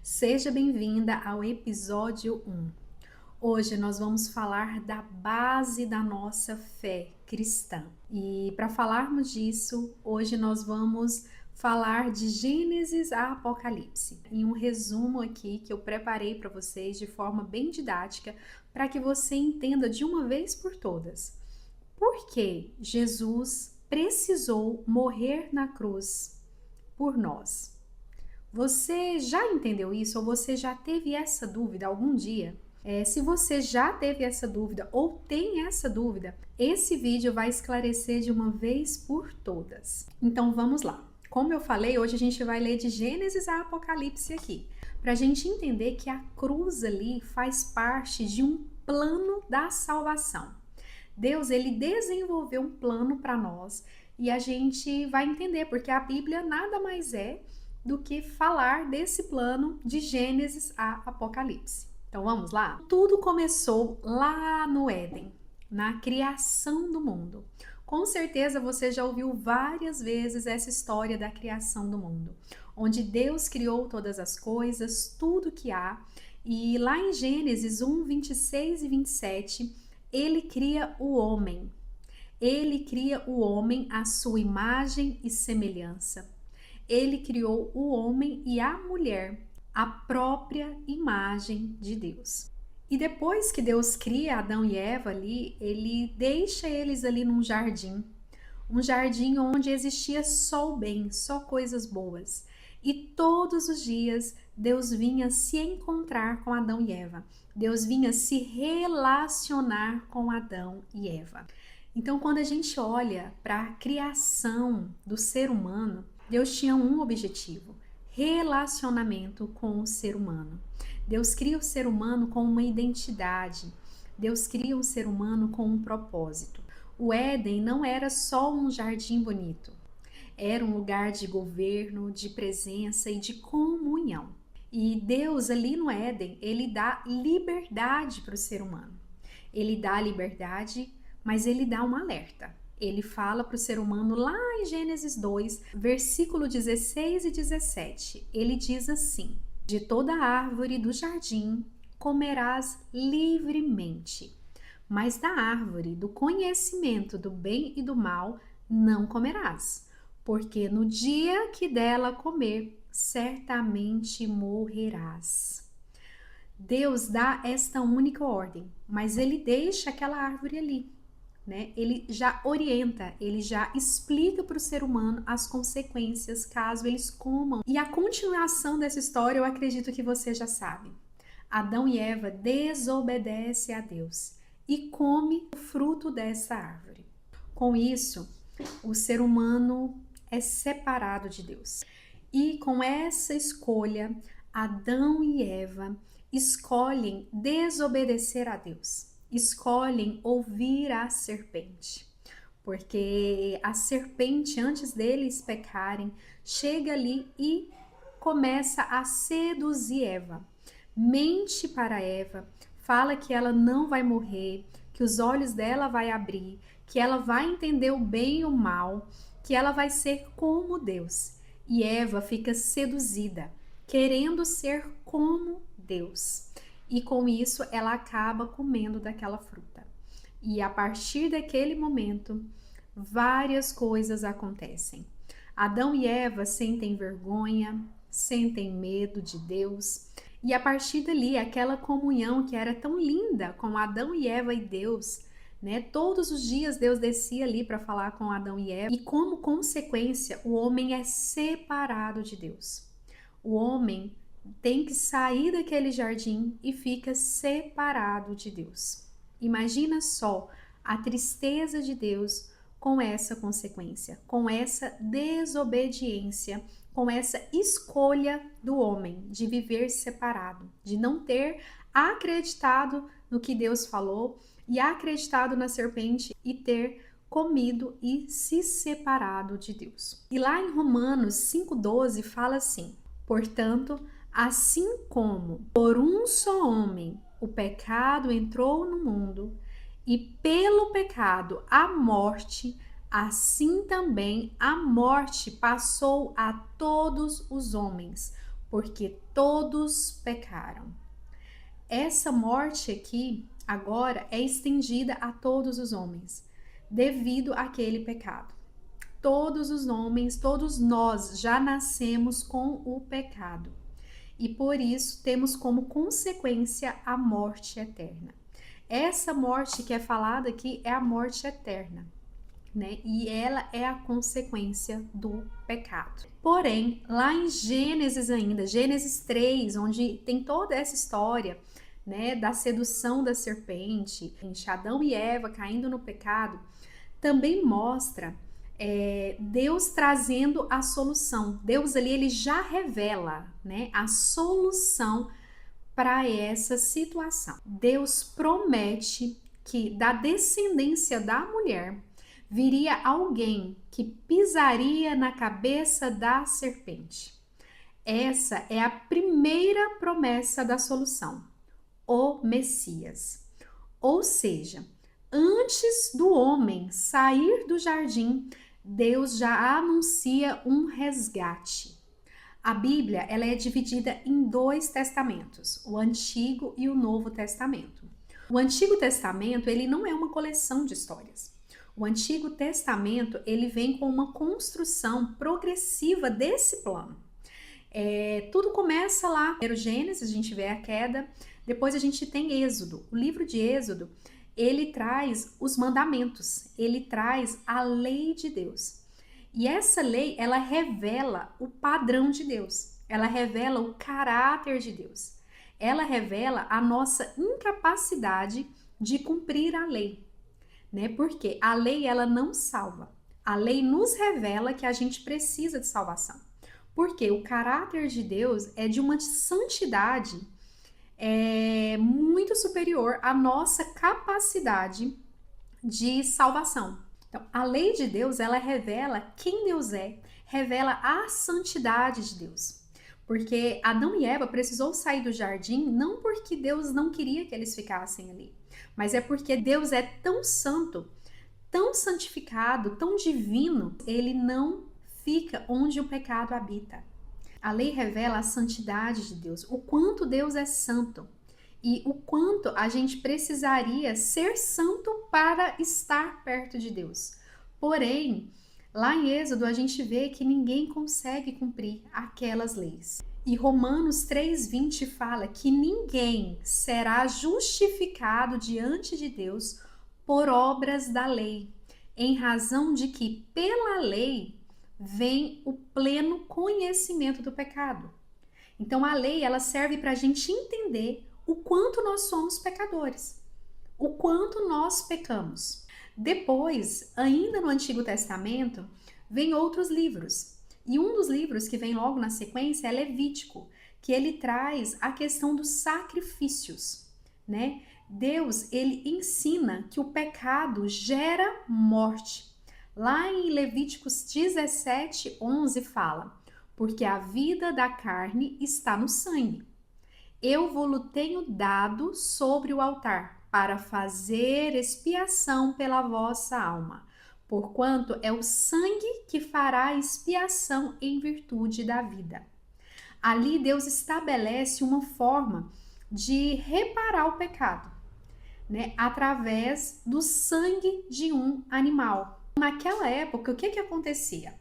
Seja bem-vinda ao episódio 1. Hoje nós vamos falar da base da nossa fé cristã. E para falarmos disso, hoje nós vamos falar de Gênesis a Apocalipse. Em um resumo aqui que eu preparei para vocês de forma bem didática, para que você entenda de uma vez por todas por que Jesus precisou morrer na cruz por nós. Você já entendeu isso ou você já teve essa dúvida algum dia? Se você já teve essa dúvida ou tem essa dúvida, esse vídeo vai esclarecer de uma vez por todas. Então vamos lá. Como eu falei, hoje a gente vai ler de Gênesis a Apocalipse aqui, para a gente entender que a cruz ali faz parte de um plano da salvação. Deus, ele desenvolveu um plano para nós e a gente vai entender, porque a Bíblia nada mais é do que falar desse plano de Gênesis a Apocalipse. Então vamos lá? Tudo começou lá no Éden, na criação do mundo. Com certeza você já ouviu várias vezes essa história da criação do mundo, onde Deus criou todas as coisas, tudo que há, e lá em Gênesis 1, 26 e 27, ele cria o homem. Ele cria o homem à sua imagem e semelhança. Ele criou o homem e a mulher, a própria imagem de Deus. E depois que Deus cria Adão e Eva ali, ele deixa eles ali num jardim. Um jardim onde existia só o bem, só coisas boas. E todos os dias Deus vinha se encontrar com Adão e Eva. Deus vinha se relacionar com Adão e Eva. Então, quando a gente olha para a criação do ser humano, Deus tinha um objetivo: relacionamento com o ser humano. Deus cria o ser humano com uma identidade. Deus cria o ser humano com um propósito. O Éden não era só um jardim bonito. Era um lugar de governo, de presença e de comunhão. E Deus ali no Éden, ele dá liberdade para o ser humano. Ele dá liberdade, mas ele dá um alerta. Ele fala para o ser humano lá em Gênesis 2, versículo 16 e 17. Ele diz assim: de toda árvore do jardim comerás livremente, mas da árvore do conhecimento do bem e do mal não comerás, porque no dia que dela comer, certamente morrerás. Deus dá esta única ordem, mas ele deixa aquela árvore ali, né? Ele já orienta, ele já explica para o ser humano as consequências caso eles comam. E a continuação dessa história eu acredito que você já sabe. Adão e Eva desobedecem a Deus e come o fruto dessa árvore. Com isso, o ser humano é separado de Deus. E com essa escolha, Adão e Eva escolhem desobedecer a Deus. Escolhem ouvir a serpente, porque a serpente, antes deles pecarem, chega ali e começa a seduzir Eva. Mente para Eva, fala que ela não vai morrer, que os olhos dela vai abrir, que ela vai entender o bem e o mal, que ela vai ser como Deus. E Eva fica seduzida, querendo ser como Deus. E com isso ela acaba comendo daquela fruta. E a partir daquele momento, várias coisas acontecem. Adão e Eva sentem vergonha, sentem medo de Deus. E a partir dali, aquela comunhão que era tão linda com Adão e Eva e Deus, né? Todos os dias Deus descia ali para falar com Adão e Eva. E como consequência, o homem é separado de Deus. O homem tem que sair daquele jardim e fica separado de Deus. Imagina só a tristeza de Deus com essa consequência, com essa desobediência, com essa escolha do homem de viver separado, de não ter acreditado no que Deus falou e acreditado na serpente e ter comido e se separado de Deus. E lá em Romanos 5,12 fala assim: portanto, assim como por um só homem o pecado entrou no mundo, e pelo pecado a morte, assim também a morte passou a todos os homens, porque todos pecaram. Essa morte aqui, agora, é estendida a todos os homens, devido àquele pecado. Todos os homens, todos nós já nascemos com o pecado. E por isso temos como consequência a morte eterna. Essa morte que é falada aqui é a morte eterna, né? E ela é a consequência do pecado. Porém, lá em Gênesis ainda, Gênesis 3, onde tem toda essa história, né, da sedução da serpente, em Adão e Eva caindo no pecado, também mostra Deus trazendo a solução. Deus ali, ele já revela, né, a solução para essa situação. Deus promete que da descendência da mulher viria alguém que pisaria na cabeça da serpente. Essa é a primeira promessa da solução, o Messias. Ou seja, antes do homem sair do jardim, Deus já anuncia um resgate. A Bíblia, ela é dividida em 2 testamentos, o Antigo e o Novo Testamento. O Antigo Testamento, ele não é uma coleção de histórias. O Antigo Testamento, ele vem com uma construção progressiva desse plano. Tudo começa lá, primeiro Gênesis, a gente vê a queda, depois a gente tem Êxodo. O livro de Êxodo, ele traz os mandamentos, ele traz a lei de Deus. E essa lei, ela revela o padrão de Deus, ela revela o caráter de Deus, ela revela a nossa incapacidade de cumprir a lei, né? Porque a lei, ela não salva, a lei nos revela que a gente precisa de salvação, porque o caráter de Deus é de uma santidade muito superior à nossa capacidade de salvação. Então, a lei de Deus, ela revela quem Deus é, revela a santidade de Deus. Porque Adão e Eva precisou sair do jardim não porque Deus não queria que eles ficassem ali, mas é porque Deus é tão santo, tão santificado, tão divino, ele não fica onde o pecado habita. A lei revela a santidade de Deus, o quanto Deus é santo e o quanto a gente precisaria ser santo para estar perto de Deus. Porém, lá em Êxodo a gente vê que ninguém consegue cumprir aquelas leis. E Romanos 3:20 fala que ninguém será justificado diante de Deus por obras da lei, em razão de que pela lei vem o pleno conhecimento do pecado. Então a lei, ela serve para a gente entender o quanto nós somos pecadores, o quanto nós pecamos. Depois, ainda no Antigo Testamento, vem outros livros. E um dos livros que vem logo na sequência é Levítico, que ele traz a questão dos sacrifícios, né? Deus, ele ensina que o pecado gera morte. Lá em Levíticos 17:11 fala: porque a vida da carne está no sangue. Eu vou-lo tenho dado sobre o altar, para fazer expiação pela vossa alma, porquanto é o sangue que fará expiação em virtude da vida. Ali Deus estabelece uma forma de reparar o pecado, né, através do sangue de um animal. Naquela época, o que acontecia?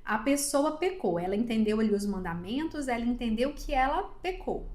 A pessoa pecou, ela entendeu ali os mandamentos, ela entendeu que ela pecou.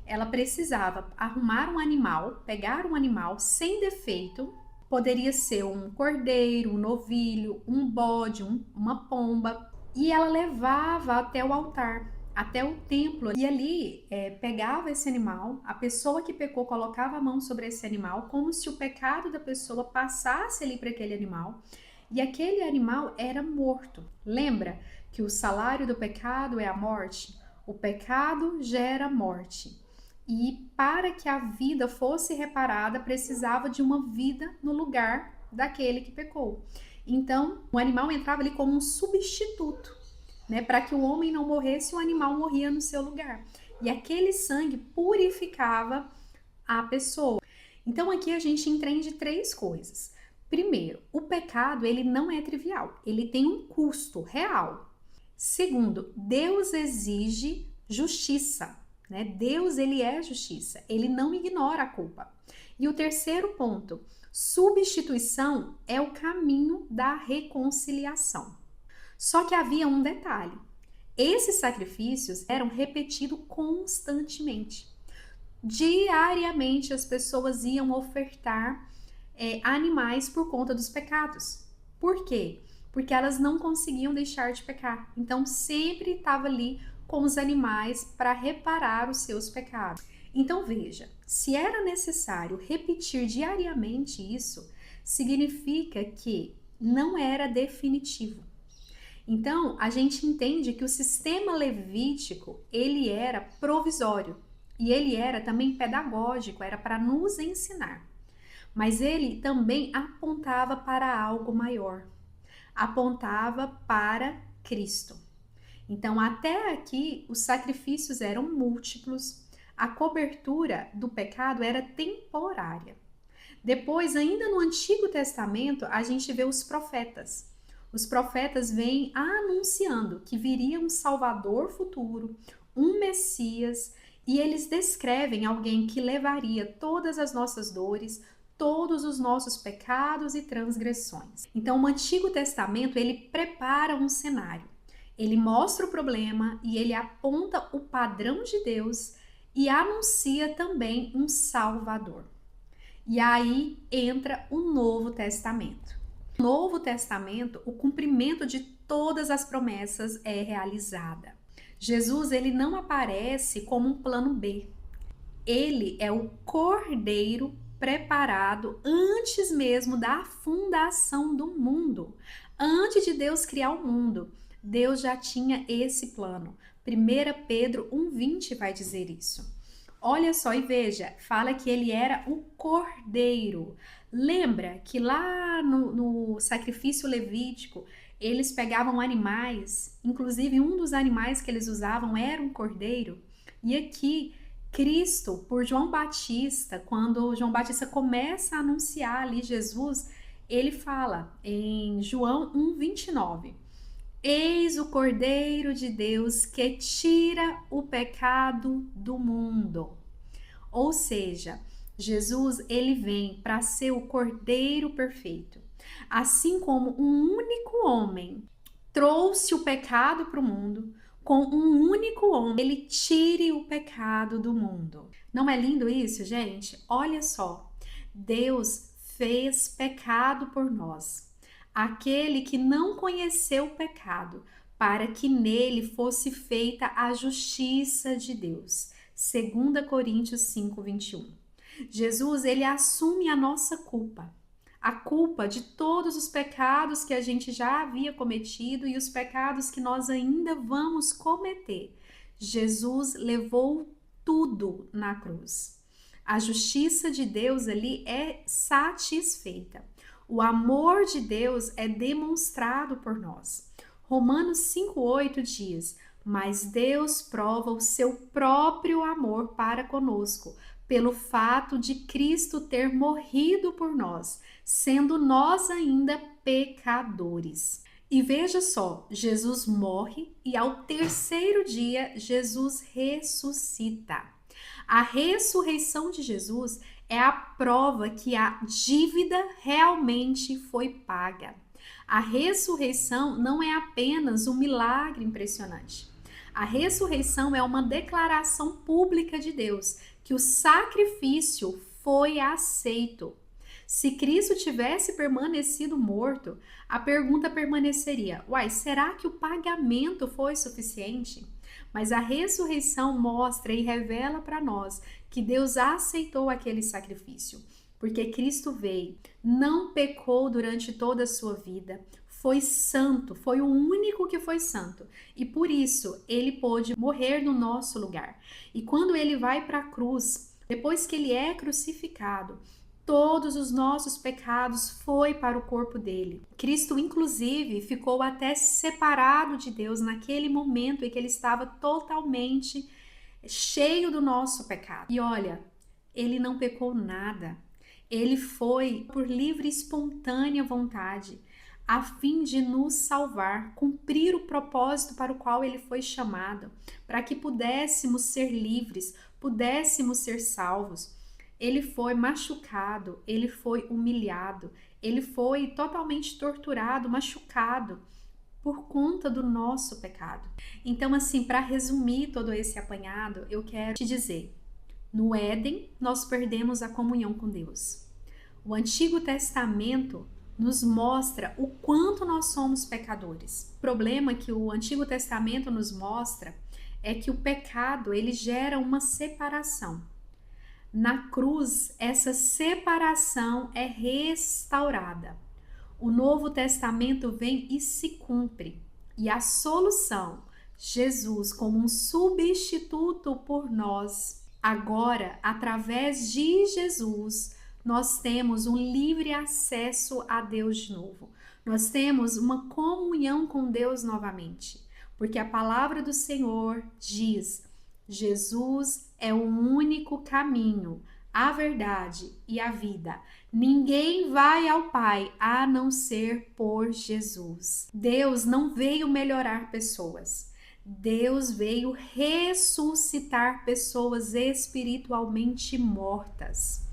Ela precisava arrumar um animal, pegar um animal sem defeito, poderia ser um cordeiro, um novilho, um bode, uma pomba, e ela levava até o altar, até o templo, e ali pegava esse animal, a pessoa que pecou colocava a mão sobre esse animal, como se o pecado da pessoa passasse ali para aquele animal, e aquele animal era morto. Lembra que o salário do pecado é a morte? O pecado gera morte. E para que a vida fosse reparada, precisava de uma vida no lugar daquele que pecou. Então, o animal entrava ali como um substituto, né? Para que o homem não morresse, o animal morria no seu lugar. E aquele sangue purificava a pessoa. Então, aqui a gente entende 3 coisas. Primeiro, o pecado, ele não é trivial, ele tem um custo real. Segundo, Deus exige justiça, né? Deus, ele é justiça, ele não ignora a culpa. E o terceiro ponto, substituição é o caminho da reconciliação. Só que havia um detalhe: esses sacrifícios eram repetidos constantemente. Diariamente as pessoas iam ofertar animais por conta dos pecados. Por quê? Porque elas não conseguiam deixar de pecar. Então sempre estava ali com os animais para reparar os seus pecados. Então veja, se era necessário repetir diariamente isso, significa que não era definitivo. Então, a gente entende que o sistema levítico, ele era provisório e ele era também pedagógico, era para nos ensinar. Mas ele também apontava para algo maior, apontava para Cristo. Então, até aqui, os sacrifícios eram múltiplos, a cobertura do pecado era temporária. Depois, ainda no Antigo Testamento, a gente vê os profetas. Os profetas vêm anunciando que viria um Salvador futuro, um Messias, e eles descrevem alguém que levaria todas as nossas dores, todos os nossos pecados e transgressões. Então, o Antigo Testamento, ele prepara um cenário. Ele mostra o problema e ele aponta o padrão de Deus e anuncia também um Salvador. E aí entra o Novo Testamento. No Novo Testamento, o cumprimento de todas as promessas é realizada. Jesus, ele não aparece como um plano B. Ele é o Cordeiro preparado antes mesmo da fundação do mundo. Antes de Deus criar o mundo, Deus já tinha esse plano. 1 Pedro 1,20 vai dizer isso. Olha só e veja, fala que ele era o Cordeiro. Lembra que lá no sacrifício levítico, eles pegavam animais, inclusive um dos animais que eles usavam era um cordeiro. E aqui, Cristo, por João Batista, quando João Batista começa a anunciar ali Jesus, ele fala em João 1,29: Eis o Cordeiro de Deus que tira o pecado do mundo. Ou seja, Jesus, ele vem para ser o Cordeiro perfeito. Assim como um único homem trouxe o pecado para o mundo, com um único homem, ele tire o pecado do mundo. Não é lindo isso, gente? Olha só, Deus fez pecado por nós. Aquele que não conheceu o pecado, para que nele fosse feita a justiça de Deus. 2 Coríntios 5:21. Jesus, ele assume a nossa culpa. A culpa de todos os pecados que a gente já havia cometido e os pecados que nós ainda vamos cometer. Jesus levou tudo na cruz. A justiça de Deus ali é satisfeita. O amor de Deus é demonstrado por nós. Romanos 5:8 diz: Mas Deus prova o seu próprio amor para conosco, pelo fato de Cristo ter morrido por nós, sendo nós ainda pecadores. E veja só, Jesus morre e ao terceiro dia Jesus ressuscita. A ressurreição de Jesus é a prova que a dívida realmente foi paga. A ressurreição não é apenas um milagre impressionante. A ressurreição é uma declaração pública de Deus que o sacrifício foi aceito. Se Cristo tivesse permanecido morto, a pergunta permaneceria: será que o pagamento foi suficiente? Mas a ressurreição mostra e revela para nós que Deus aceitou aquele sacrifício, porque Cristo veio, não pecou durante toda a sua vida, foi santo, foi o único que foi santo, e por isso ele pôde morrer no nosso lugar. E quando ele vai para a cruz, depois que ele é crucificado, todos os nossos pecados foi para o corpo dele. Cristo, inclusive, ficou até separado de Deus naquele momento em que ele estava totalmente cheio do nosso pecado. E olha, ele não pecou nada. Ele foi por livre e espontânea vontade. a fim de nos salvar, cumprir o propósito para o qual ele foi chamado, para que pudéssemos ser livres, pudéssemos ser salvos. Ele foi machucado, ele foi humilhado, ele foi totalmente torturado, machucado por conta do nosso pecado. Então, assim, para resumir todo esse apanhado, eu quero te dizer: no Éden, nós perdemos a comunhão com Deus. O Antigo Testamento nos mostra o quanto nós somos pecadores. O problema que o Antigo Testamento nos mostra é que o pecado, ele gera uma separação. Na cruz, essa separação é restaurada. O Novo Testamento vem e se cumpre. E a solução, Jesus como um substituto por nós. Agora, através de Jesus, nós temos um livre acesso a Deus de novo. Nós temos uma comunhão com Deus novamente. Porque a palavra do Senhor diz: Jesus é o único caminho, a verdade e a vida. Ninguém vai ao Pai a não ser por Jesus. Deus não veio melhorar pessoas. Deus veio ressuscitar pessoas espiritualmente mortas.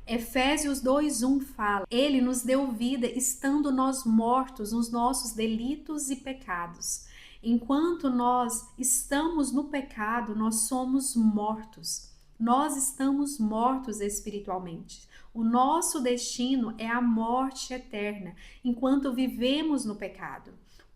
Efésios 2:1 fala: Ele nos deu vida estando nós mortos nos nossos delitos e pecados. Enquanto nós estamos no pecado, nós somos mortos. Nós estamos mortos espiritualmente. O nosso destino é a morte eterna, enquanto vivemos no pecado.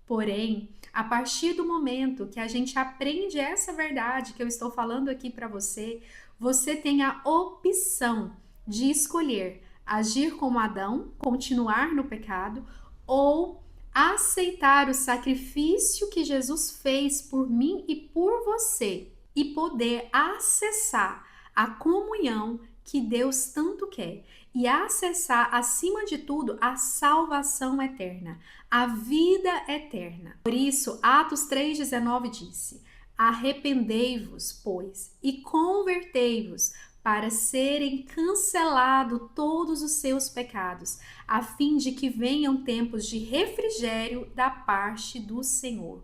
Porém, a partir do momento que a gente aprende essa verdade que eu estou falando aqui para você, você tem a opção de escolher agir como Adão, continuar no pecado, ou aceitar o sacrifício que Jesus fez por mim e por você e poder acessar a comunhão que Deus tanto quer e acessar, acima de tudo, a salvação eterna, a vida eterna. Por isso, Atos 3,19 disse: arrependei-vos, pois, e convertei-vos, para serem cancelados todos os seus pecados, a fim de que venham tempos de refrigério da parte do Senhor.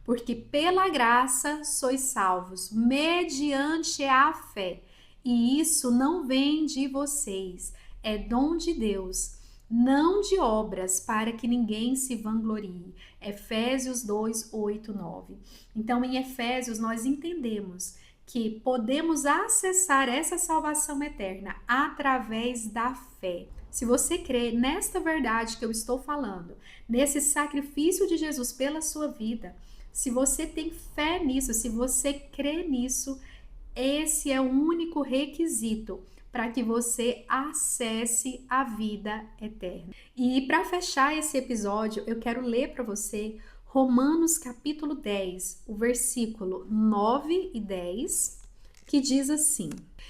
Porque pela graça sois salvos, mediante a fé. E isso não vem de vocês, é dom de Deus, não de obras, para que ninguém se vanglorie. Efésios 2, 8, 9. Então, em Efésios, nós entendemos que podemos acessar essa salvação eterna através da fé. Se você crê nesta verdade que eu estou falando, nesse sacrifício de Jesus pela sua vida, se você tem fé nisso, se você crê nisso, esse é o único requisito para que você acesse a vida eterna. E para fechar esse episódio, eu quero ler para você Romanos capítulo 10, o versículo 9 e 10, que diz assim: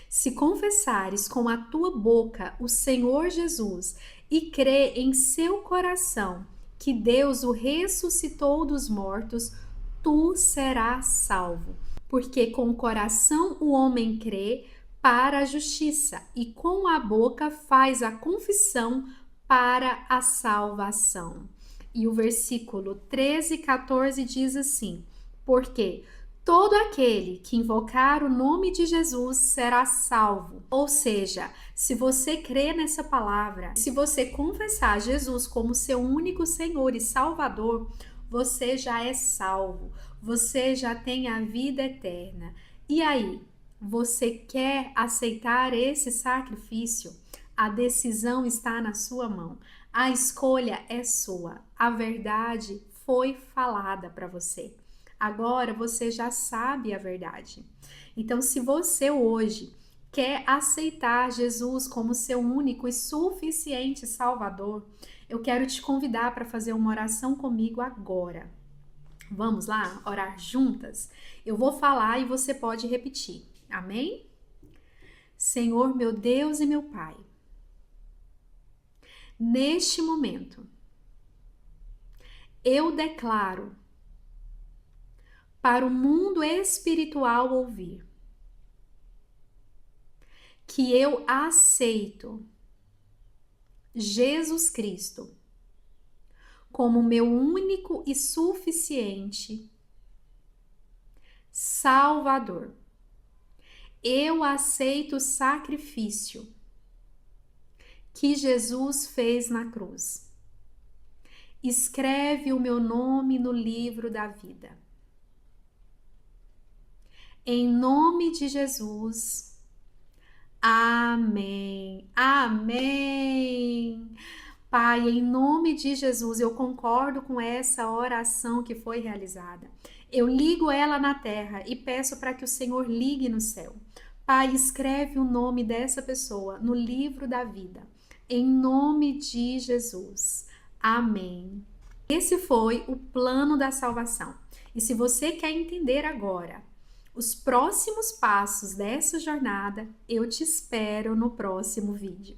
se confessares com a tua boca o Senhor Jesus e crê em seu coração que Deus o ressuscitou dos mortos, tu serás salvo. Porque com o coração o homem crê para a justiça e com a boca faz a confissão para a salvação. E o versículo 13 e 14 diz assim: porque todo aquele que invocar o nome de Jesus será salvo. Ou seja, se você crê nessa palavra, se você confessar Jesus como seu único Senhor e Salvador, você já é salvo, você já tem a vida eterna. E aí, você quer aceitar esse sacrifício? A decisão está na sua mão. A escolha é sua. A verdade foi falada para você. Agora você já sabe a verdade. Então, se você hoje quer aceitar Jesus como seu único e suficiente Salvador, eu quero te convidar para fazer uma oração comigo agora. Vamos lá orar juntas? Eu vou falar e você pode repetir. Amém? Senhor, meu Deus e meu Pai, neste momento, eu declaro para o mundo espiritual ouvir que eu aceito Jesus Cristo como meu único e suficiente Salvador. Eu aceito o sacrifício que Jesus fez na cruz. Escreve o meu nome no livro da vida. Em nome de Jesus. Amém. Amém. Pai, em nome de Jesus, eu concordo com essa oração que foi realizada. Eu ligo ela na terra e peço para que o Senhor ligue no céu. Pai, escreve o nome dessa pessoa no livro da vida. Em nome de Jesus. Amém. Esse foi o plano da salvação. E se você quer entender agora os próximos passos dessa jornada, eu te espero no próximo vídeo.